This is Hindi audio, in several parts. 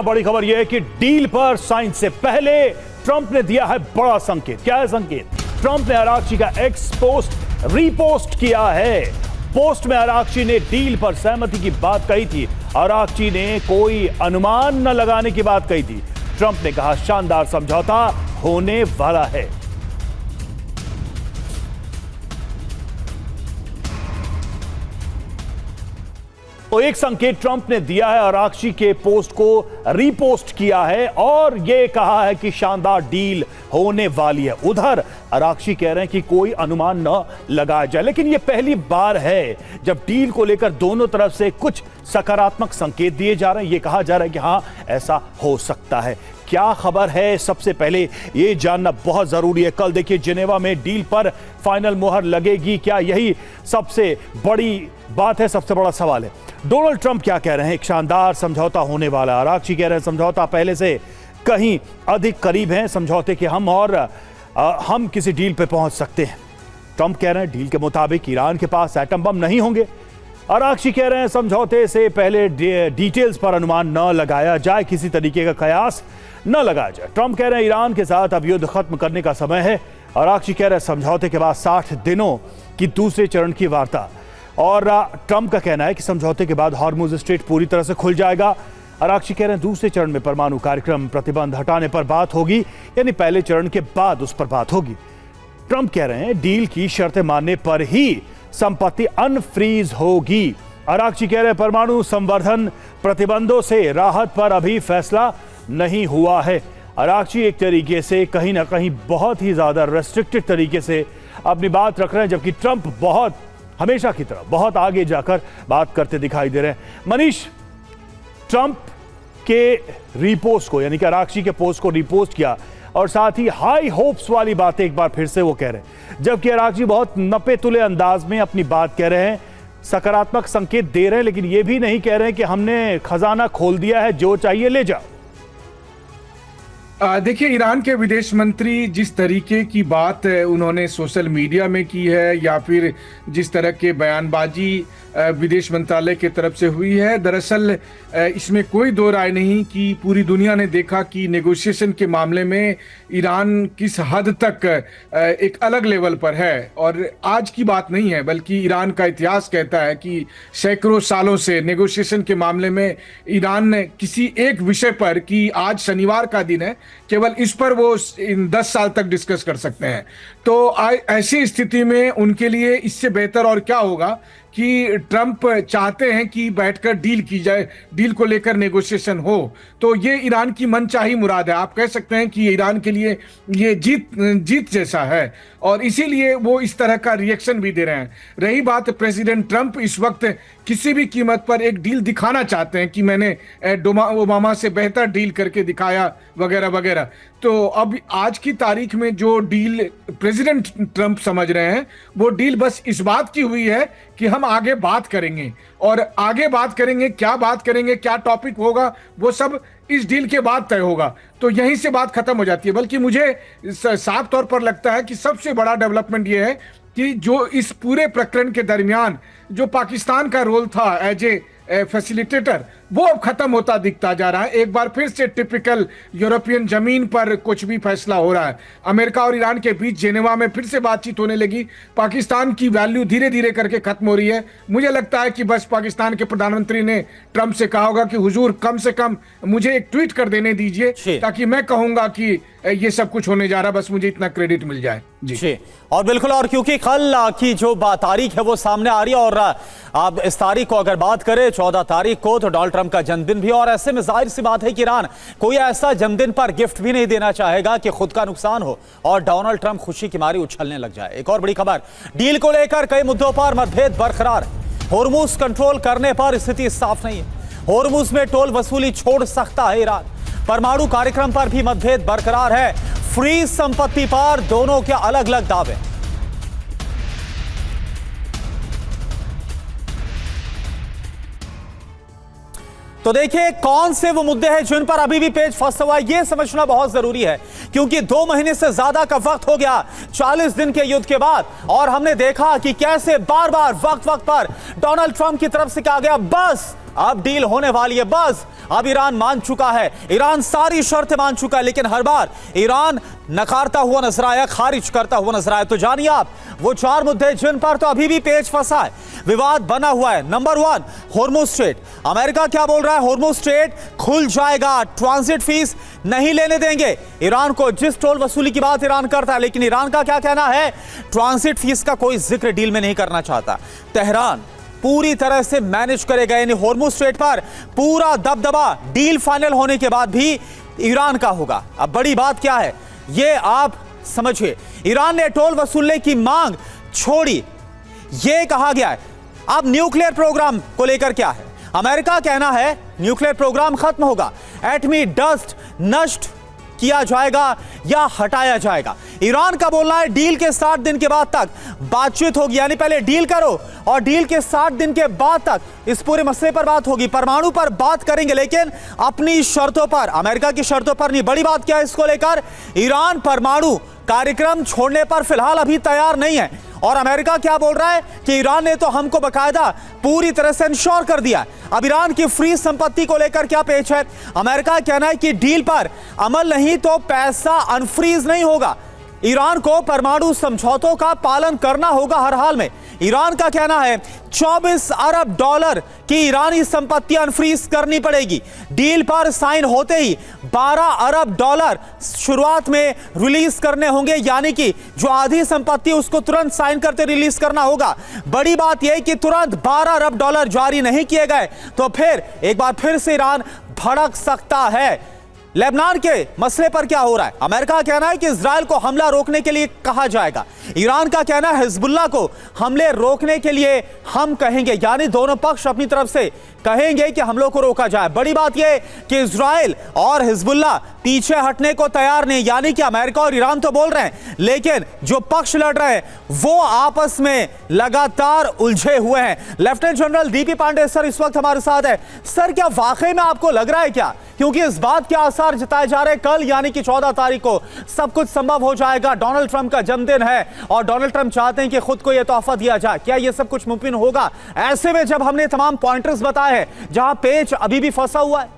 बड़ी खबर यह है कि डील पर साइन से पहले ट्रंप ने दिया है बड़ा संकेत। क्या है संकेत? ट्रंप ने आराघची का एक्स पोस्ट रीपोस्ट किया है। पोस्ट में आराघची ने डील पर सहमति की बात कही थी। आराघची ने कोई अनुमान न लगाने की बात कही थी। ट्रंप ने कहा शानदार समझौता होने वाला है। तो एक संकेत ट्रंप ने दिया है, आराघची के पोस्ट को रीपोस्ट किया है और यह कहा है कि शानदार डील होने वाली है। उधर आराघची कह रहे हैं कि कोई अनुमान न लगाया जाए, लेकिन यह पहली बार है जब डील को लेकर दोनों तरफ से कुछ सकारात्मक संकेत दिए जा रहे हैं। यह कहा जा रहा है कि हां, ऐसा हो सकता है। क्या खबर है, सबसे पहले यह जानना बहुत जरूरी है। कल देखिए जिनेवा में डील पर फाइनल मुहर लगेगी, क्या यही सबसे बड़ी बात है, सबसे बड़ा सवाल है। डोनाल्ड ट्रंप क्या कह रहे हैं? एक शानदार समझौता होने वाला है। आराघची कह रहे हैं समझौता पहले से कहीं अधिक करीब है समझौते के हम किसी डील पे पहुंच सकते हैं। ट्रंप कह रहे हैं डील के मुताबिक ईरान के पास एटम बम नहीं होंगे। आराघची कह रहे हैं समझौते से पहले डिटेल्स पर अनुमान न लगाया जाए, किसी तरीके का कयास न लगाया जाए। ट्रंप कह रहे हैं ईरान के साथ अब युद्ध खत्म करने का समय है। आराघची कह रहे हैं समझौते के बाद 60 दिनों की दूसरे चरण की वार्ता। और ट्रंप का कहना है कि समझौते के बाद हॉर्मुज स्ट्रेट पूरी तरह से खुल जाएगा। आराघची कह रहे हैं दूसरे चरण में परमाणु कार्यक्रम प्रतिबंध हटाने पर बात होगी, यानी पहले चरण के बाद उस पर बात होगी। ट्रंप कह रहे हैं डील की शर्तें मानने पर ही संपत्ति अनफ्रीज होगी। आराघची कह रहे हैं परमाणु संवर्धन प्रतिबंधों से राहत पर अभी फैसला नहीं हुआ है। आराघची एक तरीके से कहीं ना कहीं बहुत ही ज्यादा रेस्ट्रिक्टेड तरीके से अपनी बात रख रहे हैं, जबकि ट्रंप हमेशा की तरह बहुत आगे जाकर बात करते दिखाई दे रहे हैं। मनीष, ट्रंप के रीपोस्ट को, यानी कि आराघची के पोस्ट को रीपोस्ट किया और साथ ही हाई होप्स वाली बातें एक बार फिर से वो कह रहे हैं, जबकि आराघची बहुत नपे तुले अंदाज में अपनी बात कह रहे हैं, सकारात्मक संकेत दे रहे हैं, लेकिन ये भी नहीं कह रहे हैं कि हमने खजाना खोल दिया है, जो चाहिए ले जाओ। देखिए, ईरान के विदेश मंत्री जिस तरीके की बात उन्होंने सोशल मीडिया में की है या फिर जिस तरह के बयानबाजी विदेश मंत्रालय की तरफ से हुई है, दरअसल इसमें कोई दो राय नहीं कि पूरी दुनिया ने देखा कि नेगोशिएशन के मामले में ईरान किस हद तक एक अलग लेवल पर है। और आज की बात नहीं है, बल्कि ईरान का इतिहास कहता है कि सैकड़ों सालों से नेगोशिएशन के मामले में ईरान ने किसी एक विषय पर, कि आज शनिवार का दिन है, केवल इस पर वो इन 10 साल तक डिस्कस कर सकते हैं। तो ऐसी स्थिति में उनके लिए इससे बेहतर और क्या होगा कि ट्रंप चाहते हैं कि बैठकर डील की जाए, डील को लेकर नेगोशिएशन हो। तो ये ईरान की मनचाही मुराद है। आप कह सकते हैं कि ईरान के लिए ये जीत जैसा है और इसीलिए वो इस तरह का रिएक्शन भी दे रहे हैं। रही बात प्रेसिडेंट ट्रंप इस वक्त किसी भी कीमत पर एक डील दिखाना चाहते हैं कि मैंने ओबामा से बेहतर डील करके दिखाया वगैरह वगैरह। तो अब आज की तारीख में जो डील प्रेसिडेंट ट्रंप समझ रहे हैं, वो डील बस इस बात की हुई है कि हम आगे बात करेंगे, और आगे बात करेंगे, क्या टॉपिक होगा, वो सब इस डील के बाद तय होगा। तो यहीं से बात खत्म हो जाती है। बल्कि मुझे साफ तौर पर लगता है कि सबसे बड़ा डेवलपमेंट ये है कि जो इस पूरे प्रकरण के दरमियान जो पाकिस्तान का रोल था एज ए फैसिलिटेटर, वो अब खत्म होता दिखता जा रहा है। एक बार फिर से टिपिकल यूरोपियन जमीन पर कुछ भी फैसला हो रहा है। अमेरिका और ईरान के बीच जेनेवा में फिर से बातचीत होने लगी। पाकिस्तान की वैल्यू धीरे धीरे करके खत्म हो रही है। मुझे लगता है कि बस पाकिस्तान के प्रधानमंत्री ने ट्रंप से कहा होगा कि हुजूर कम से कम मुझे एक ट्वीट कर देने दीजिए, ताकि मैं कहूंगा कि ये सब कुछ होने जा रहा, बस मुझे इतना क्रेडिट मिल जाए। जी और बिल्कुल, और क्योंकि कल की जो तारीख है वो सामने आ रही है, और अब इस तारीख को अगर बात करें 14 तारीख को, तो डोनाल्ड ट्रंप का जन्मदिन भी, और ऐसे में जाहिर सी बात है कि ईरान कोई ऐसा जन्मदिन पर गिफ्ट भी नहीं देना चाहेगा कि खुद का नुकसान हो और डोनाल्ड ट्रंप खुशी की मारी उछलने लग जाए। एक और बड़ी खबर, डील को लेकर कई मुद्दों पर मतभेद बरकरार। होर्मुज कंट्रोल करने पर स्थिति साफ नहीं है। होर्मुज में टोल वसूली छोड़ सकता है ईरान। परमाणु कार्यक्रम पर भी मतभेद बरकरार है। फ्री संपत्ति पर दोनों के अलग अलग दावे। तो देखिए कौन से वो मुद्दे हैं जिन पर अभी भी पेच फंसा हुआ है, यह समझना बहुत जरूरी है, क्योंकि 2 महीने से ज्यादा का वक्त हो गया 40 दिन के युद्ध के बाद, और हमने देखा कि कैसे बार बार वक्त पर डोनाल्ड ट्रंप की तरफ से कहा गया बस अब डील होने वाली है। बस अब ईरान मान चुका है, ईरान सारी शर्तें मान चुका है, लेकिन हर बार ईरान नकारता हुआ नजर आया, खारिज करता हुआ नजर आया। तो जानिए आप वो 4 मुद्दे जिन पर तो अभी भी पेच फंसा है, विवाद बना हुआ है। Number 1, Hormuz straight. अमेरिका क्या बोल रहा है? हॉर्मुज़ स्ट्रेट खुल जाएगा, ट्रांजिट फीस नहीं लेने देंगे ईरान को। जिस टोल वसूली की बात ईरान करता है, लेकिन ईरान का क्या कहना है? ट्रांजिट फीस का कोई जिक्र डील में नहीं करना चाहता। तेहरान पूरी तरह से मैनेज करेगा, यानी हॉर्मुज़ स्ट्रेट पर पूरा दबदबा डील फाइनल होने के बाद भी ईरान का होगा। अब बड़ी बात क्या है ये आप समझिए। ईरान ने टोल वसूलने की मांग छोड़ी, यह कहा गया है। अब न्यूक्लियर प्रोग्राम को लेकर क्या है? अमेरिका कहना है न्यूक्लियर प्रोग्राम खत्म होगा, एटमी डस्ट नष्ट किया जाएगा या हटाया जाएगा। ईरान का बोलना है डील के 60 दिन के बाद तक बातचीत होगी, यानी पहले डील करो और डील के 60 दिन के बाद तक इस पूरे मसले पर बात होगी। परमाणु पर बात करेंगे, लेकिन अपनी शर्तों पर, अमेरिका की शर्तों पर नहीं। बड़ी बात क्या है इसको लेकर? ईरान परमाणु कार्यक्रम छोड़ने पर फिलहाल अभी तैयार नहीं है। और अमेरिका क्या बोल रहा है कि ईरान ने तो हमको बकायदा पूरी तरह से इंश्योर कर दिया। अब ईरान की फ्री संपत्ति को लेकर क्या पेच है? अमेरिका कहना है कि डील पर अमल नहीं तो पैसा अनफ्रीज नहीं होगा। ईरान को परमाणु समझौतों का पालन करना होगा हर हाल में। ईरान का कहना है 24 अरब डॉलर की ईरानी संपत्ति अनफ्रीज करनी पड़ेगी। डील पर साइन होते ही 12 अरब डॉलर शुरुआत में रिलीज करने होंगे, यानी कि जो आधी संपत्ति उसको तुरंत साइन करते रिलीज करना होगा। बड़ी बात यह कि तुरंत 12 अरब डॉलर जारी नहीं किए गए तो फिर एक बार फिर से ईरान भड़क सकता है। लेबनान के मसले पर क्या हो रहा है? अमेरिका का कहना है कि इजराइल को हमला रोकने के लिए कहा जाएगा। ईरान का कहना है हिजबुल्लाह को हमले रोकने के लिए हम कहेंगे, यानी दोनों पक्ष अपनी तरफ से कहेंगे कि हमलों को रोका जाए। बड़ी बात यह कि इजराइल और हिजबुल्लाह पीछे हटने को तैयार नहीं, यानी कि अमेरिका और ईरान तो बोल रहे हैं, लेकिन जो पक्ष लड़ रहे हैं वो आपस में लगातार उलझे हुए हैं। Lieutenant general DP Pandey sir इस वक्त हमारे साथ है। सर, क्या वाकई में आपको लग रहा है क्या, क्योंकि इस बात के आसार जताए जा रहे हैं कल यानी कि 14 तारीख को सब कुछ संभव हो जाएगा, डोनाल्ड ट्रंप का जन्मदिन है और डोनाल्ड ट्रंप चाहते हैं कि खुद को यह तोहफा दिया जाए। क्या यह सब कुछ मुमकिन होगा ऐसे में जब हमने तमाम पॉइंटर्स बताए हैं जहां पेच अभी भी फंसा हुआ है?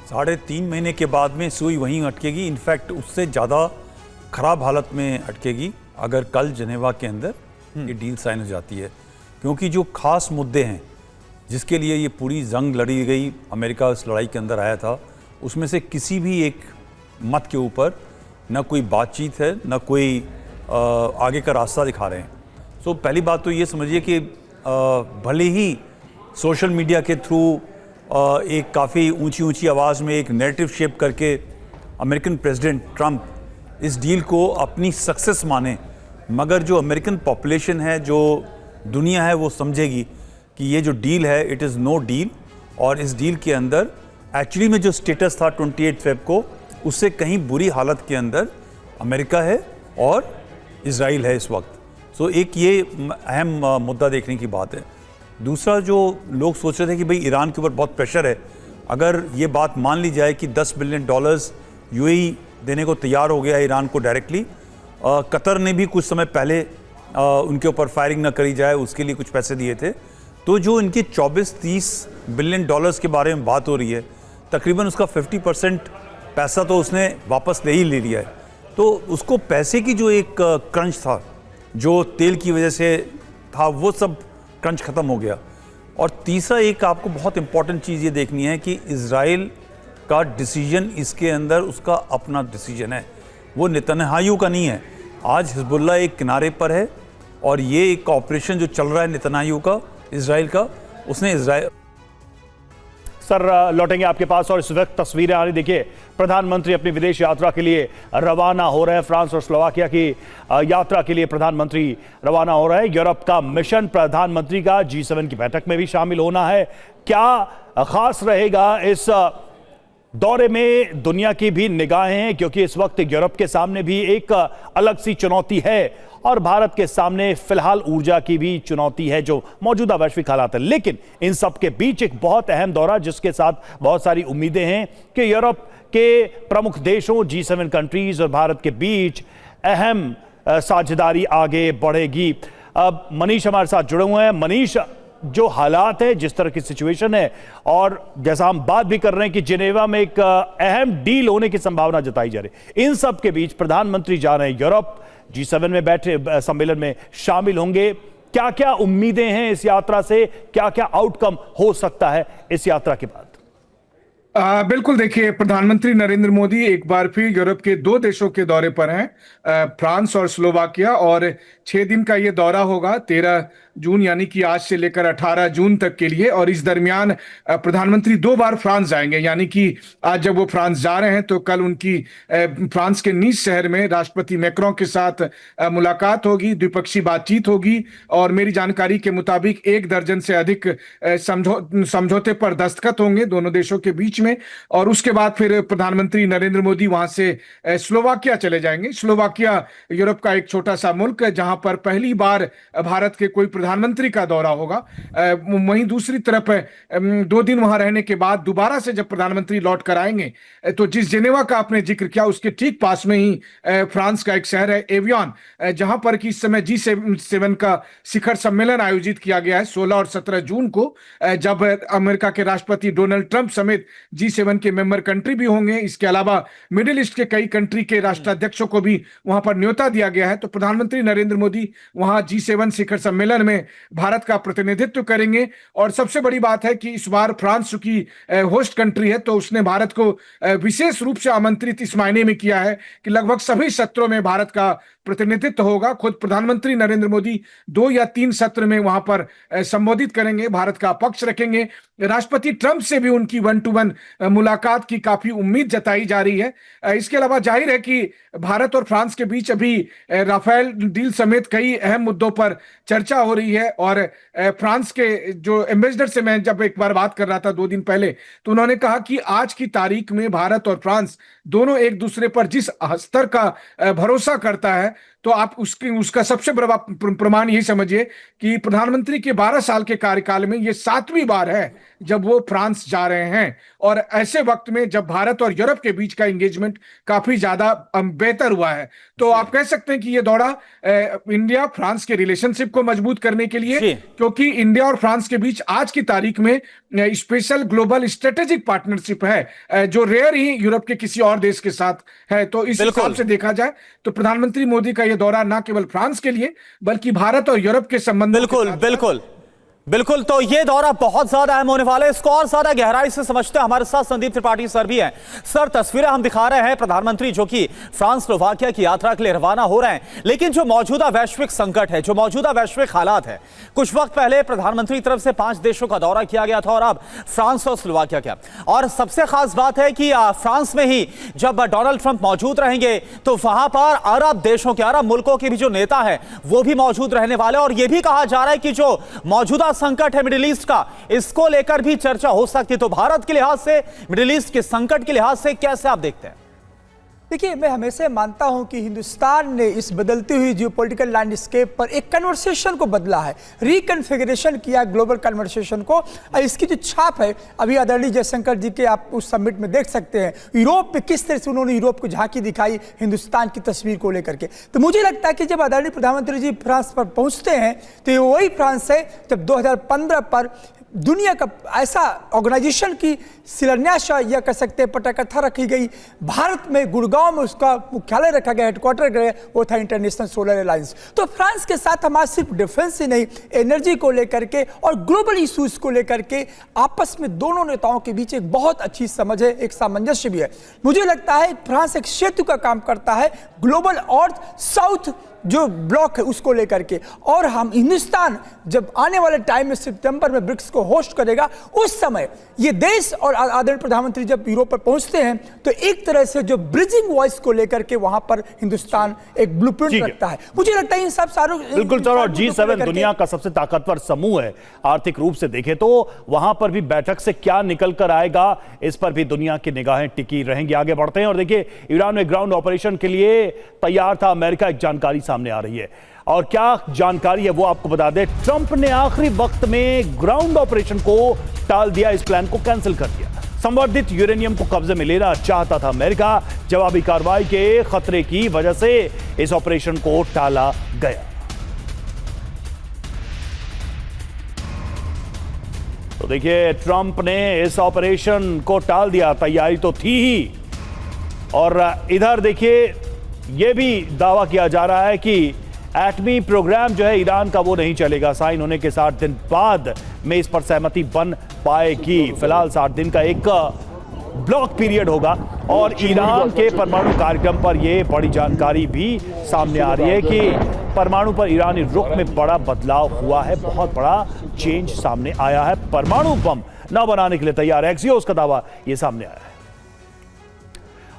3.5 महीने के बाद में सुई वहीं अटकेगी, इनफैक्ट उससे ज़्यादा खराब हालत में अटकेगी अगर कल जनेवा के अंदर ये डील साइन हो जाती है। क्योंकि जो खास मुद्दे हैं जिसके लिए ये पूरी जंग लड़ी गई, अमेरिका इस लड़ाई के अंदर आया था, उसमें से किसी भी एक मत के ऊपर न कोई बातचीत है, न कोई आगे का रास्ता दिखा रहे हैं। सो पहली बात तो ये समझिए कि भले ही सोशल मीडिया के थ्रू एक काफ़ी ऊंची आवाज़ में एक नैरेटिव शेप करके अमेरिकन प्रेसिडेंट ट्रंप इस डील को अपनी सक्सेस माने, मगर जो अमेरिकन पॉपुलेशन है, जो दुनिया है, वो समझेगी कि ये जो डील है इट इज़ नो डील। और इस डील के अंदर एक्चुअली में जो स्टेटस था 28 फेब को, उससे कहीं बुरी हालत के अंदर अमेरिका है और इजराइल है इस वक्त। सो एक ये अहम मुद्दा देखने की बात है। दूसरा, जो लोग सोच रहे थे कि भाई ईरान के ऊपर बहुत प्रेशर है, अगर ये बात मान ली जाए कि $10 बिलियन यूएई देने को तैयार हो गया है ईरान को डायरेक्टली, कतर ने भी कुछ समय पहले उनके ऊपर फायरिंग ना करी जाए उसके लिए कुछ पैसे दिए थे, तो जो इनके 24-30 बिलियन डॉलर्स के बारे में बात हो रही है, तकरीबन उसका 50% पैसा तो उसने वापस ले ही ले लिया है। तो उसको पैसे की जो एक क्रंच था, जो तेल की वजह से था, वो सब क्रंच ख़त्म हो गया। और तीसरा एक आपको बहुत इंपॉर्टेंट चीज़ ये देखनी है कि इजराइल का डिसीजन इसके अंदर उसका अपना डिसीजन है, वो नेतन्याहू का नहीं है। आज हिजबुल्लाह एक किनारे पर है और ये एक ऑपरेशन जो चल रहा है नेतन्याहू का, इजराइल का, उसने इजराइल। सर, लौटेंगे आपके पास और इस वक्त तस्वीरें आ रही, देखिए प्रधानमंत्री अपनी विदेश यात्रा के लिए रवाना हो रहे हैं। फ्रांस और स्लोवाकिया की यात्रा के लिए प्रधानमंत्री रवाना हो रहे हैं। यूरोप का मिशन प्रधानमंत्री का G7 की बैठक में भी शामिल होना है। क्या खास रहेगा इस दौरे में? दुनिया की भी निगाहें हैं, क्योंकि इस वक्त यूरोप के सामने भी एक अलग सी चुनौती है और भारत के सामने फिलहाल ऊर्जा की भी चुनौती है जो मौजूदा वैश्विक हालात है। लेकिन इन सब के बीच एक बहुत अहम दौरा जिसके साथ बहुत सारी उम्मीदें हैं कि यूरोप के प्रमुख देशों G7 कंट्रीज और भारत के बीच अहम साझेदारी आगे बढ़ेगी। अब मनीष हमारे साथ जुड़े हुए हैं। मनीष, जो हालात है, जिस तरह की सिचुएशन है, और जैसा हम बात भी कर रहे हैं कि जिनेवा में एक अहम डील होने की संभावना जताई जा रही है, इन सब के बीच प्रधानमंत्री जा रहे हैं यूरोप, G7 में बैठे सम्मेलन में शामिल होंगे। क्या क्या उम्मीदें हैं इस यात्रा से, क्या क्या आउटकम हो सकता है इस यात्रा के बाद? बिल्कुल, देखिए, प्रधानमंत्री नरेंद्र मोदी एक बार फिर यूरोप के 2 देशों के दौरे पर हैं, फ्रांस और स्लोवाकिया, और 6 दिन का ये दौरा होगा, 13 जून यानी कि आज से लेकर 18 जून तक के लिए। और इस दरमियान प्रधानमंत्री 2 बार फ्रांस जाएंगे, यानी कि आज जब वो फ्रांस जा रहे हैं तो कल उनकी फ्रांस के नीस शहर में राष्ट्रपति मैक्रों के साथ मुलाकात होगी, द्विपक्षीय बातचीत होगी, और मेरी जानकारी के मुताबिक 1 दर्जन से अधिक समझौते पर दस्तखत होंगे दोनों देशों के बीच में। और उसके बाद फिर प्रधानमंत्री नरेंद्र मोदी वहां से स्लोवाकिया चले जाएंगे। स्लोवाकिया यूरोप का एक छोटा सा मुल्क है जहां पर पहली बार भारत के कोई प्रधानमंत्री का दौरा होगा। वहीं दूसरी तरफ 2 दिन वहां रहने के बाद दोबारा से जब प्रधानमंत्री लौट कर आएंगे तो जिस जिनेवा का आपने जिक्र किया उसके ठीक पास में ही फ्रांस का एक शहर है एवियन, जहां पर कि इस समय G7 का शिखर सम्मेलन आयोजित किया गया है 16 और 17 जून को, जब अमेरिका के राष्ट्रपति डोनाल्ड ट्रंप समेत G7 के मेंबर कंट्री भी होंगे। इसके अलावा मिडिल ईस्ट के कई कंट्री के राष्ट्राध्यक्षों को भी वहां पर न्योता दिया गया है। तो प्रधानमंत्री नरेंद्र मोदी वहां G7 शिखर सम्मेलन में भारत का प्रतिनिधित्व करेंगे। और सबसे बड़ी बात है कि इस बार फ्रांस की होस्ट कंट्री है तो उसने भारत को विशेष रूप से आमंत्रित इस मायने में किया है कि लगभग सभी सत्रों में भारत का प्रतिनिधित्व होगा। खुद प्रधानमंत्री नरेंद्र मोदी 2 या 3 सत्र में वहां पर संबोधित करेंगे, भारत का पक्ष रखेंगे। राष्ट्रपति ट्रंप से भी उनकी 1-to-1 मुलाकात की काफी उम्मीद जताई जा रही है। इसके अलावा जाहिर है कि भारत और फ्रांस के बीच अभी राफेल डील समेत कई अहम मुद्दों पर चर्चा हो रही है। और फ्रांस के जो एम्बेसडर से मैं जब एक बार बात कर रहा था 2 दिन पहले, तो उन्होंने कहा कि आज की तारीख में भारत और फ्रांस दोनों एक दूसरे पर जिस स्तर का भरोसा करता है, तो आप उसका सबसे बड़ा प्रमाण यही समझिए कि प्रधानमंत्री के 12 साल के कार्यकाल में ये 7वीं बार है जब वो फ्रांस जा रहे हैं। और ऐसे वक्त में जब भारत और यूरोप के बीच का एंगेजमेंट काफी ज्यादा बेहतर हुआ है, तो आप कह सकते हैं कि ये दौरा इंडिया फ्रांस के रिलेशनशिप को मजबूत करने के लिए, क्योंकि इंडिया और फ्रांस के बीच आज की तारीख में स्पेशल ग्लोबल स्ट्रेटेजिक पार्टनरशिप है जो रेयर ही यूरोप के किसी और देश के साथ है। तो इस हिसाब से देखा जाए तो प्रधानमंत्री मोदी का यह दौरा न केवल फ्रांस के लिए बल्कि भारत और यूरोप के संबंध बिल्कुल। तो ये दौरा बहुत ज्यादा अहम होने वाला है। इसको और ज्यादा गहराई से समझते हैं, हमारे साथ संदीप त्रिपाठी सर भी हैं। सर, तस्वीरें हम दिखा रहे हैं प्रधानमंत्री जो कि फ्रांस स्लोवाकिया की यात्रा के लिए रवाना हो रहे हैं, लेकिन जो मौजूदा वैश्विक संकट है, जो मौजूदा वैश्विक हालात है, कुछ वक्त पहले प्रधानमंत्री की तरफ से 5 देशों का दौरा किया गया था और अब फ्रांस और स्लोवाकिया का। और सबसे खास बात है कि फ्रांस में ही जब डोनाल्ड ट्रंप मौजूद रहेंगे तो वहां पर अरब देशों के, अरब मुल्कों के भी जो नेता है वो भी मौजूद रहने वाले। और यह भी कहा जा रहा है कि जो मौजूदा संकट है मिडिल ईस्ट का, इसको लेकर भी चर्चा हो सकती है। तो भारत के लिहाज से, मिडिल ईस्ट के संकट के लिहाज से कैसे आप देखते हैं? देखिए, मैं हमेशा मानता हूं कि हिंदुस्तान ने इस बदलती हुई जियोपॉलिटिकल लैंडस्केप पर एक कन्वर्सेशन को बदला है, रिकन्फिगरेशन किया ग्लोबल कन्वर्सेशन को। और इसकी जो छाप है अभी आदरणीय जयशंकर जी के आप उस समिट में देख सकते हैं, यूरोप में किस तरह से उन्होंने यूरोप को झांकी दिखाई हिंदुस्तान की तस्वीर को लेकर के। तो मुझे लगता है कि जब आदरणीय प्रधानमंत्री जी फ्रांस पर पहुंचते हैं तो ये वही फ्रांस है जब 2015 पर दुनिया का ऐसा ऑर्गेनाइजेशन की शिलान्यास या कह सकते हैं पटकथा रखी गई, भारत में गुड़गांव में उसका मुख्यालय रखा गया, हेडक्वार्टर गया, वो था इंटरनेशनल सोलर अलायंस। तो फ्रांस के साथ हमारा सिर्फ डिफेंस ही नहीं, एनर्जी को लेकर के और ग्लोबल इश्यूज को लेकर के आपस में दोनों नेताओं के बीच एक बहुत अच्छी समझ है, एक सामंजस्य भी है। मुझे लगता है फ्रांस एक सेतु का काम करता है ग्लोबल और साउथ जो ब्लॉक है उसको लेकर के। और हम हिंदुस्तान जब आने वाले टाइम में सितंबर में ब्रिक्स को होस्ट करेगा, उस समय ये देश और आदरणीय प्रधानमंत्री जब यूरोप पर पहुंचते हैं तो एक तरह से जो ब्रिजिंग वॉइस को लेकर के वहां पर हिंदुस्तान एक ब्लूप्रिंट रखता है। मुझे लगता है इन सब सारों बिल्कुल सर। और G7 दुनिया का सबसे ताकतवर समूह है आर्थिक रूप से देखें तो, वहां पर भी बैठक से क्या निकल कर आएगा इस पर भी दुनिया की निगाहें टिकी रहेंगी। आगे बढ़ते हैं और देखिए, ईरान में ग्राउंड ऑपरेशन के लिए तैयार था अमेरिका, एक जानकारी सामने आ रही है। और क्या जानकारी है वो आपको बता दें। ट्रंप ने आखिरी वक्त में ग्राउंड ऑपरेशन को टाल दिया, इस प्लान को कैंसिल कर दिया। संवर्धित यूरेनियम को कब्जे में लेना चाहता था अमेरिका, जवाबी कार्रवाई के खतरे की वजह से इस ऑपरेशन को टाला गया। देखिए ट्रंप ने इस ऑपरेशन को टाल दिया, तैयारी तो थी ही। और इधर देखिए यह भी दावा किया जा रहा है कि एटमी प्रोग्राम जो है ईरान का वो नहीं चलेगा। साइन होने के 60 दिन बाद में इस पर सहमति बन पाएगी। फिलहाल 60 दिन का एक ब्लॉक पीरियड होगा। और ईरान के परमाणु कार्यक्रम पर यह बड़ी जानकारी भी सामने आ रही है कि परमाणु पर ईरानी रुख में बड़ा बदलाव हुआ है, बहुत बड़ा चेंज सामने आया है। परमाणु बम न बनाने के लिए तैयार है, एक्सियोस का दावा यह सामने आया है।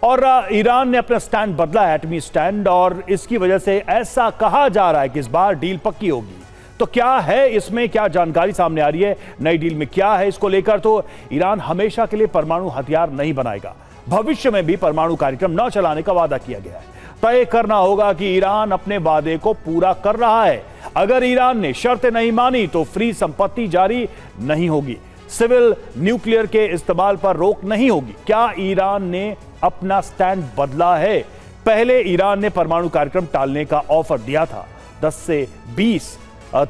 और ईरान ने अपना स्टैंड बदला है, एटमी स्टैंड, और इसकी वजह से ऐसा कहा जा रहा है कि इस बार डील पक्की होगी। तो क्या है इसमें, क्या जानकारी सामने आ रही है, नई डील में क्या है, इसको लेकर तो ईरान हमेशा के लिए परमाणु हथियार नहीं बनाएगा, भविष्य में भी परमाणु कार्यक्रम न चलाने का वादा किया गया है। तय करना होगा कि ईरान अपने वादे को पूरा कर रहा है। अगर ईरान ने शर्तें नहीं मानी तो फ्री संपत्ति जारी नहीं होगी, सिविल न्यूक्लियर के इस्तेमाल पर रोक नहीं होगी। क्या ईरान ने अपना स्टैंड बदला है? पहले ईरान ने परमाणु कार्यक्रम टालने का ऑफर दिया था। 10 से 20 साल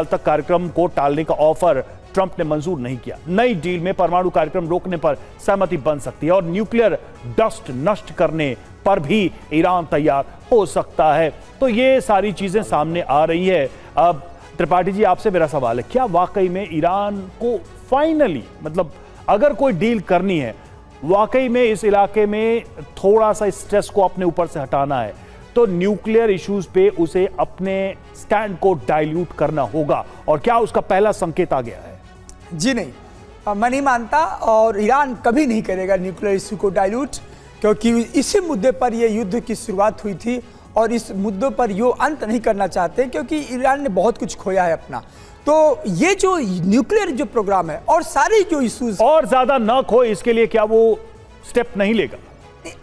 तक कार्यक्रम को टालने का ऑफर ट्रंप ने मंजूर नहीं किया। नई डील में परमाणु कार्यक्रम रोकने पर सहमति बन सकती है और न्यूक्लियर डस्ट नष्ट करने पर भी ईरान तैयार हो सकता है। तो ये सारी चीजें सामने आ रही है। अब त्रिपाठी जी, आपसे मेरा सवाल है, क्या वाकई में ईरान को फाइनली, मतलब अगर कोई डील करनी है, वाकई में इस इलाके में थोड़ा सा स्ट्रेस को अपने ऊपर से हटाना है, तो न्यूक्लियर इश्यूज पे उसे अपने स्टैंड को डाइल्यूट करना होगा? और क्या उसका पहला संकेत आ गया है? जी नहीं, मैं नहीं मानता, और ईरान कभी नहीं करेगा न्यूक्लियर इश्यू को डाइल्यूट, क्योंकि इसी मुद्दे पर यह युद्ध की शुरुआत हुई थी और इस मुद्दे पर यो अंत नहीं करना चाहते, क्योंकि ईरान ने बहुत कुछ खोया है अपना। तो ये जो न्यूक्लियर जो प्रोग्राम है और सारे जो इश्यूज और ज्यादा न खोए, इसके लिए क्या वो स्टेप नहीं लेगा?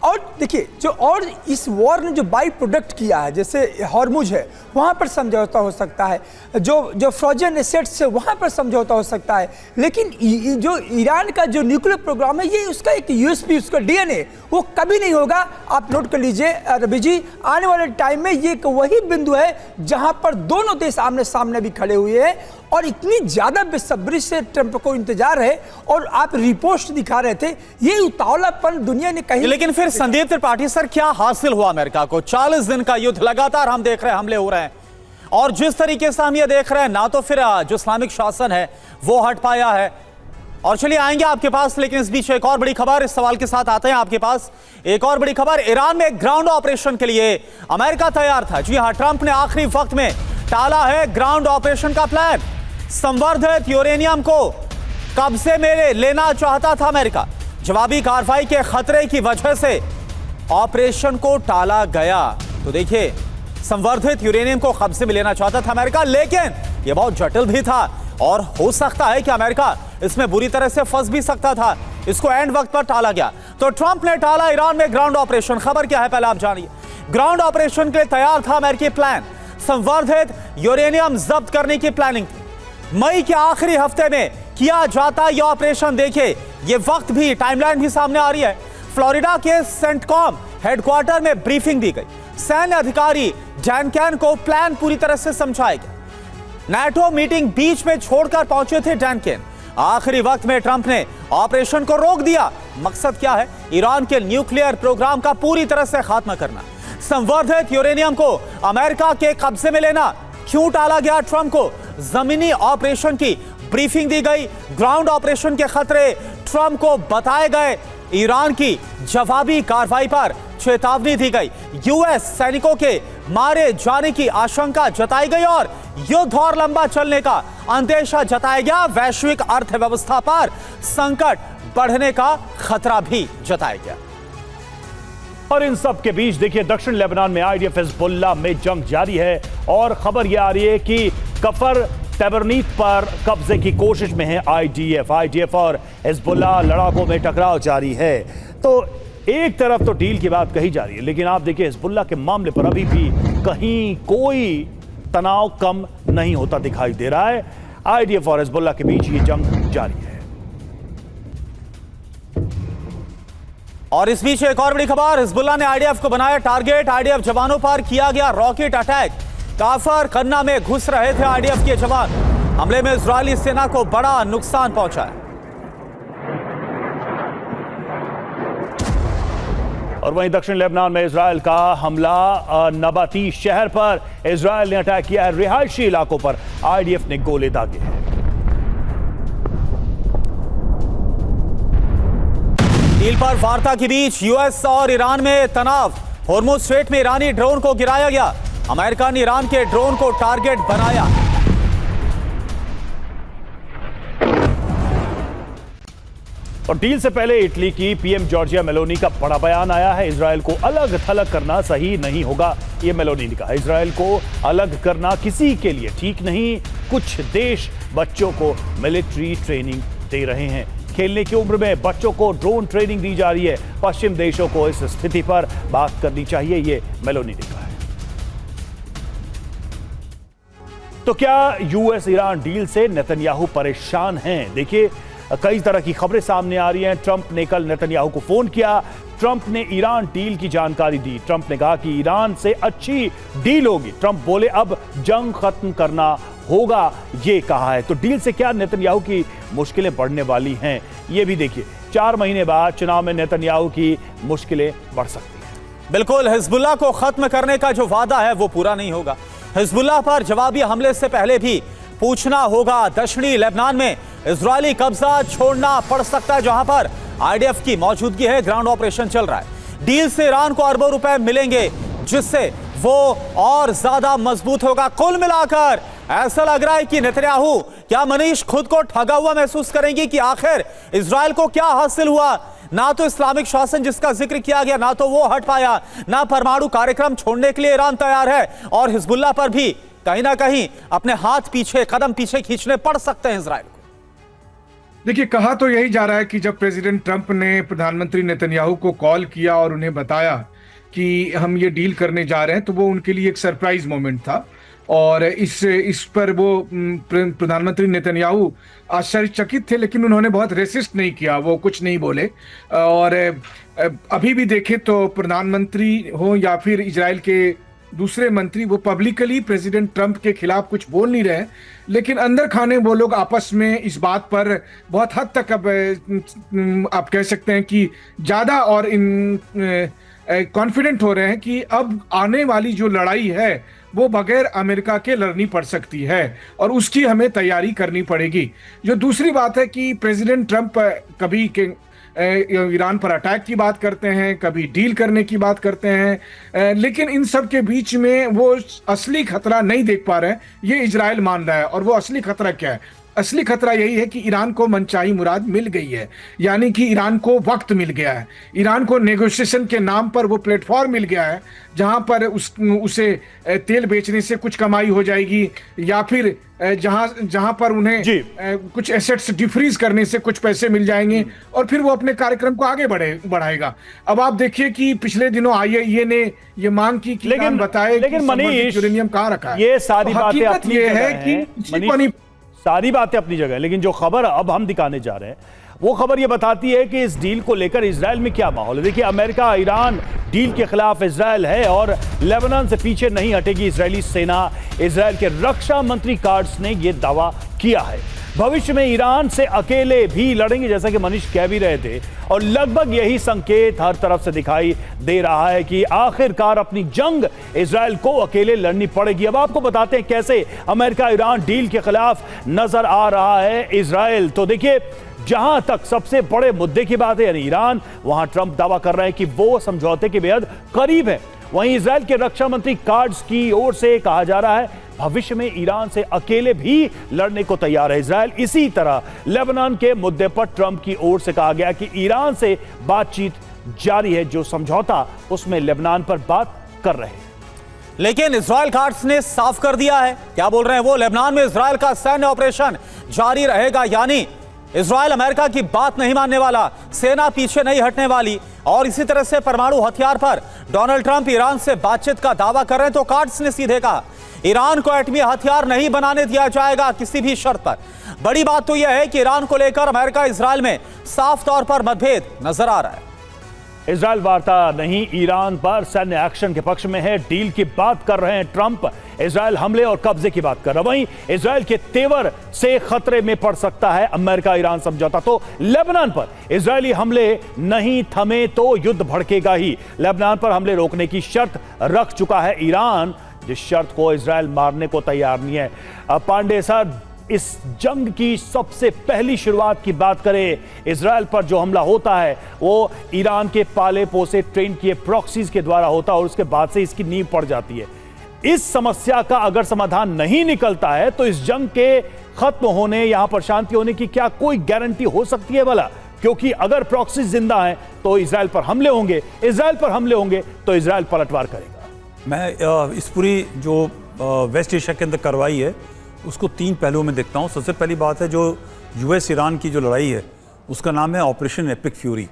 और देखिए, जो और इस वॉर ने जो बाई प्रोडक्ट किया है, जैसे हॉर्मुज है, वहाँ पर समझौता हो सकता है, जो फ्रोजन एसेट्स है वहाँ पर समझौता हो सकता है, लेकिन जो ईरान का जो न्यूक्लियर प्रोग्राम है, ये उसका एक यूएसपी, उसका डीएनए, वो कभी नहीं होगा। आप नोट कर लीजिए रवि जी, आने वाले टाइम में ये एक वही बिंदु है जहाँ पर दोनों देश आमने सामने भी खड़े हुए हैं और इतनी ज्यादा बेसब्री से ट्रंप को इंतजार है। और आप रिपोस्ट दिखा रहे थे, ये उतावलापन दुनिया ने कहीं। लेकिन फिर संदीप त्रिपाठी सर, क्या हासिल हुआ अमेरिका को? 40 दिन का युद्ध, लगातार हम देख रहे हैं हमले हो रहे हैं, और जिस तरीके से हम ये देख रहे हैं, ना तो फिर जो इस्लामिक शासन है वो हट पाया है। और चलिए आएंगे आपके पास, लेकिन इस बीच एक और बड़ी खबर, इस सवाल के साथ आते हैं आपके पास। एक और बड़ी खबर, ईरान में एक ग्राउंड ऑपरेशन के लिए अमेरिका तैयार था। जी हां, ट्रंप ने आखिरी वक्त में टाला है ग्राउंड ऑपरेशन का प्लान। संवर्धित यूरेनियम को कब्जे में लेना चाहता था अमेरिका। जवाबी कार्रवाई के खतरे की वजह से ऑपरेशन को टाला गया। तो देखिए, संवर्धित यूरेनियम को कब्जे में लेना चाहता था अमेरिका, लेकिन यह बहुत जटिल भी था और हो सकता है कि अमेरिका इसमें बुरी तरह से फंस भी सकता था। इसको एंड वक्त पर टाला गया। तो ट्रंप ने टाला ईरान में ग्राउंड ऑपरेशन। खबर क्या है पहले आप जानिए। ग्राउंड ऑपरेशन के लिए तैयार था अमेरिकी प्लान। संवर्धित यूरेनियम जब्त करने की प्लानिंग मई के आखिरी हफ्ते में किया जाता यह ऑपरेशन। देखिए, यह वक्त भी, टाइमलाइन भी सामने आ रही है। फ्लोरिडा के सेंटकॉम हेडक्वार्टर में ब्रीफिंग दी गई। सैन्य अधिकारी डैन कैन को प्लान पूरी तरह से समझाया गया। नाटो मीटिंग बीच में छोड़कर पहुंचे थे डैन कैन। आखिरी वक्त में ट्रंप ने ऑपरेशन को रोक दिया। मकसद क्या है? ईरान के न्यूक्लियर प्रोग्राम का पूरी तरह से खात्मा करना। संवर्धित यूरेनियम को अमेरिका के कब्जे में लेना। क्यों टाला गया ट्रंप को? जमीनी ऑपरेशन की ब्रीफिंग दी गई। ग्राउंड ऑपरेशन के खतरे ट्रंप को बताए गए। ईरान की जवाबी कार्रवाई पर चेतावनी दी गई। यूएस सैनिकों के मारे जाने की आशंका जताई गई और युद्ध और लंबा चलने का अंदेशा जताया गया। वैश्विक अर्थव्यवस्था पर संकट बढ़ने का खतरा भी जताया गया। और इन सब के बीच देखिए, दक्षिण लेबनान में आईडीएफ हिजबुल्लाह में जंग जारी है और खबर यह आ रही है कि कफर तबरनीत पर कब्जे की कोशिश में है आईडीएफ और हिजबुल्लाह लड़ाकों में टकराव जारी है। तो एक तरफ तो डील की बात कही जा रही है, लेकिन आप देखिए हिजबुल्लाह के मामले पर अभी भी कहीं कोई तनाव कम नहीं होता दिखाई दे रहा है। आईडीएफ और हिजबुल्लाह के बीच ये जंग जारी है। और इस बीच एक और बड़ी खबर, हिजबुल्लाह ने आईडीएफ को बनाया टारगेट। आईडीएफ जवानों पर किया गया रॉकेट अटैक। काफर खन्ना में घुस रहे थे आईडीएफ के जवान। हमले में इजरायली सेना को बड़ा नुकसान पहुंचा है। और वहीं दक्षिण लेबनान में इजरायल का हमला, नबातीश शहर पर इजरायल ने अटैक किया है, रिहायशी इलाकों पर आईडीएफ ने गोले दागे हैं। डील पर वार्ता के बीच यूएस और ईरान में तनाव, होर्मुज स्ट्रेट में ईरानी ड्रोन को गिराया गया, अमेरिका ने ईरान के ड्रोन को टारगेट बनाया। और डील से पहले इटली की पीएम जॉर्जिया मेलोनी का बड़ा बयान आया है, इजरायल को अलग थलग करना सही नहीं होगा, ये मेलोनी ने कहा। इजरायल को अलग करना किसी के लिए ठीक नहीं, कुछ देश बच्चों को मिलिट्री ट्रेनिंग दे रहे हैं, खेलने की उम्र में बच्चों को ड्रोन ट्रेनिंग दी जा रही है, पश्चिम देशों को इस स्थिति पर बात करनी चाहिए, ये मेलोनी ने कहा है। तो क्या यूएस ईरान डील से नेतन्याहू परेशान हैं? देखिए, कई तरह की खबरें सामने आ रही हैं। ट्रंप ने कल नेतन्याहू को फोन किया, ट्रंप ने ईरान डील की जानकारी दी। ट्रंप ने कहा कि ईरान से अच्छी डील होगी। ट्रंप बोले अब जंग खत्म करना होगा, ये कहा है। तो डील से क्या नेतन्याहू की मुश्किलें बढ़ने वाली हैं, ये भी देखिए। 4 महीने बाद चुनाव में नेतन्याहू की मुश्किलें बढ़ सकती हैं। बिल्कुल, हिजबुल्लाह को खत्म करने का जो वादा है वो पूरा नहीं होगा। हिजबुल्लाह पर जवाबी हमले से पहले भी पूछना होगा, दक्षिणी लेबनान में इजरायली कब्जा छोड़ना पड़ सकता है, जहां पर आईडीएफ की मौजूदगी है, ग्राउंड ऑपरेशन चल रहा है। डील से ईरान को अरबों रुपए मिलेंगे, जिससे वो और ज्यादा मजबूत होगा। कुल मिलाकर ऐसा लग रहा है कि नेतन्याहू, क्या मनीष खुद को ठगा हुआ महसूस करेंगे कि आखिर इजरायल को क्या हासिल हुआ? ना तो इस्लामिक शासन जिसका जिक्र किया गया, ना तो वो हट पाया, ना परमाणु कार्यक्रम छोड़ने के लिए ईरान तैयार है, और हिजबुल्लाह पर भी कहीं ना कहीं अपने हाथ पीछे, कदम पीछे खींचने पड़ सकते हैं इजरायल को। देखिए, कहा तो यही जा रहा है कि जब प्रेसिडेंट ट्रंप ने प्रधानमंत्री नेतन्याहू को कॉल किया और उन्हें बताया कि हम ये डील करने जा रहे हैं, तो वो उनके लिए एक सरप्राइज मोमेंट था। और इस पर वो प्रधानमंत्री नेतन्याहू आश्चर्यचकित थे, लेकिन उन्होंने बहुत रेसिस्ट नहीं किया, वो कुछ नहीं बोले। और अभी भी देखें तो प्रधानमंत्री हो या फिर इजराइल के दूसरे मंत्री, वो पब्लिकली प्रेसिडेंट ट्रंप के खिलाफ कुछ बोल नहीं रहे, लेकिन अंदर खाने वो लोग आपस में इस बात पर बहुत हद तक अब आप कह सकते हैं कि ज़्यादा और कॉन्फिडेंट हो रहे हैं कि अब आने वाली जो लड़ाई है वो बगैर अमेरिका के लड़नी पड़ सकती है, और उसकी हमें तैयारी करनी पड़ेगी। जो दूसरी बात है कि प्रेसिडेंट ट्रंप कभी ईरान पर अटैक की बात करते हैं, कभी डील करने की बात करते हैं, लेकिन इन सब के बीच में वो असली खतरा नहीं देख पा रहे हैं, ये इजराइल मान रहा है। और वो असली खतरा क्या है? असली खतरा यही है कि ईरान को मनचाही मुराद मिल गई है, यानी कि ईरान को वक्त मिल गया है, ईरान को नेगोशिएशन के नाम पर वो प्लेटफॉर्म मिल गया है जहां पर उसे तेल बेचने से कुछ कमाई हो जाएगी, या फिर जहां पर उन्हें कुछ एसेट्स डिफ्रीज करने से कुछ पैसे मिल जाएंगे, और फिर वो अपने कार्यक्रम को आगे बढ़ाएगा। अब आप देखिए कि पिछले दिनों आईएईए ने ये मांग की कि ईरान बताए लेकिन मनीष, यूरेनियम कहाँ रखा है। ये सारी बातें अपनी ये है कि सारी बातें अपनी जगह है, लेकिन जो खबर अब हम दिखाने जा रहे हैं वो खबर ये बताती है कि इस डील को लेकर इजराइल में क्या माहौल है। देखिए, अमेरिका ईरान डील के खिलाफ इजराइल है और लेबनान से पीछे नहीं हटेगी इजरायली सेना। इजराइल के रक्षा मंत्री कार्ड्स ने यह दावा किया है, भविष्य में ईरान से अकेले भी लड़ेंगे, जैसा कि मनीष कह भी रहे थे। और लगभग यही संकेत हर तरफ से दिखाई दे रहा है कि आखिरकार अपनी जंग इजराइल को अकेले लड़नी पड़ेगी। अब आपको बताते हैं कैसे अमेरिका ईरान डील के खिलाफ नजर आ रहा है इजराइल। तो देखिए, जहां तक सबसे बड़े मुद्दे की बात है यानी ईरान, वहां ट्रंप दावा कर रहे हैं कि वो समझौते के बेहद करीब है। वहीं इजराइल के रक्षा मंत्री कार्ड्स की ओर से कहा जा रहा है भविष्य में ईरान से अकेले भी लड़ने को तैयार है इजराइल। इसी तरह लेबनान के मुद्दे पर ट्रंप की ओर से कहा गया कि ईरान से बातचीत जारी है, जो समझौता उसमें लेबनान पर बात कर रहे हैं। लेकिन इजराइल कार्ड्स ने साफ कर दिया है, क्या बोल रहे हैं वो? लेबनान में इजराइल का सैन्य ऑपरेशन जारी रहेगा, यानी इजराइल अमेरिका की बात नहीं मानने वाला, सेना पीछे नहीं हटने वाली। और इसी तरह से परमाणु हथियार पर डोनाल्ड ट्रंप ईरान से बातचीत का दावा कर रहे हैं, तो कार्ड्स ने सीधे कहा ईरान को एटमी हथियार नहीं बनाने दिया जाएगा किसी भी शर्त पर। बड़ी बात तो यह है कि ईरान को लेकर अमेरिका इजराइल में साफ तौर पर मतभेद नजर आ रहा है। इजराइल वार्ता नहीं, ईरान पर सैन्य एक्शन के पक्ष में है, डील की बात कर रहे हैं ट्रंप, इजराइल हमले और कब्जे की बात कर रहे हैं। वहीं इजराइल के तेवर से खतरे में पड़ सकता है अमेरिका ईरान समझौता। तो लेबनान पर इजरायली हमले नहीं थमे तो युद्ध भड़केगा ही। लेबनान पर हमले रोकने की शर्त रख चुका है ईरान, जिस शर्त को इजराइल मारने को तैयार नहीं है। पांडे सर, इस जंग की सबसे पहली शुरुआत की बात करें, इजराइल पर जो हमला होता है वो ईरान के पाले पोसे ट्रेन किए प्रॉक्सीज के द्वारा होता है और उसके बाद से इसकी नींव पड़ जाती है। इस समस्या का अगर समाधान नहीं निकलता है तो इस जंग के खत्म होने, यहां पर शांति होने की क्या कोई गारंटी हो सकती है भला? क्योंकि अगर प्रॉक्सीज जिंदा हैं तो इजराइल पर हमले होंगे, इजराइल पर हमले होंगे तो इजराइल पलटवार करेगा। मैं इस पूरी जो वेस्ट एशिया के अंदर कार्रवाई है उसको तीन पहलुओं में देखता हूँ। सबसे पहली बात है जो यूएस ईरान की जो लड़ाई है उसका नाम है ऑपरेशन एपिक फ्यूरी।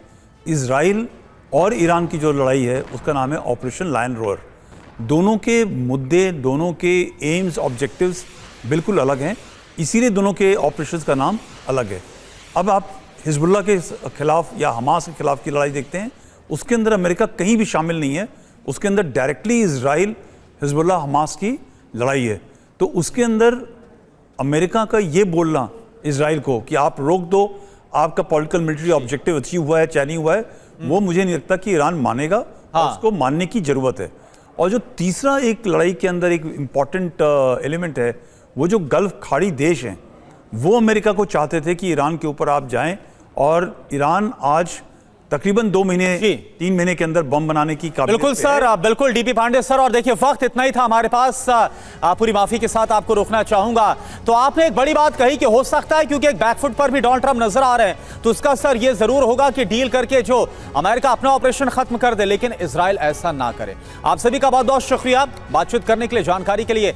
इजराइल और ईरान की जो लड़ाई है उसका नाम है ऑपरेशन लायन रोअर। दोनों के मुद्दे, दोनों के एम्स, ऑब्जेक्टिव्स बिल्कुल अलग हैं, इसीलिए दोनों के ऑपरेशंस का नाम अलग है। अब आप हिजबुल्लाह के खिलाफ या हमास के खिलाफ की लड़ाई देखते हैं, उसके अंदर अमेरिका कहीं भी शामिल नहीं है, उसके अंदर डायरेक्टली इजराइल हिजबुल्लाह हमास की लड़ाई है। तो उसके अंदर अमेरिका का ये बोलना इजराइल को कि आप रोक दो, आपका पॉलिटिकल मिलिट्री ऑब्जेक्टिव अचीव हुआ है चाहे नहीं हुआ है, वो मुझे नहीं लगता कि ईरान मानेगा। और उसको मानने की जरूरत है। और जो तीसरा एक लड़ाई के अंदर एक इंपॉर्टेंट एलिमेंट है, वो जो गल्फ खाड़ी देश हैं वो अमेरिका को चाहते थे कि ईरान के ऊपर आप जाएं, और ईरान आज तकरीबन 2 महीने 3 महीने के अंदर बम बनाने की काबिलियत बिल्कुल सर, बिल्कुल डीपी पांडे सर। और देखिए वक्त इतना ही था हमारे पास, पूरी माफी के साथ आपको रोकना चाहूंगा। तो आपने एक बड़ी बात कही कि हो सकता है क्योंकि एक बैकफुट पर भी डोनाल्ड ट्रंप नजर आ रहे हैं, तो उसका सर ये जरूर होगा कि डील करके जो अमेरिका अपना ऑपरेशन खत्म कर दे, लेकिन इजराइल ऐसा ना करे। आप सभी का बहुत बहुत शुक्रिया बातचीत करने के लिए, जानकारी के लिए।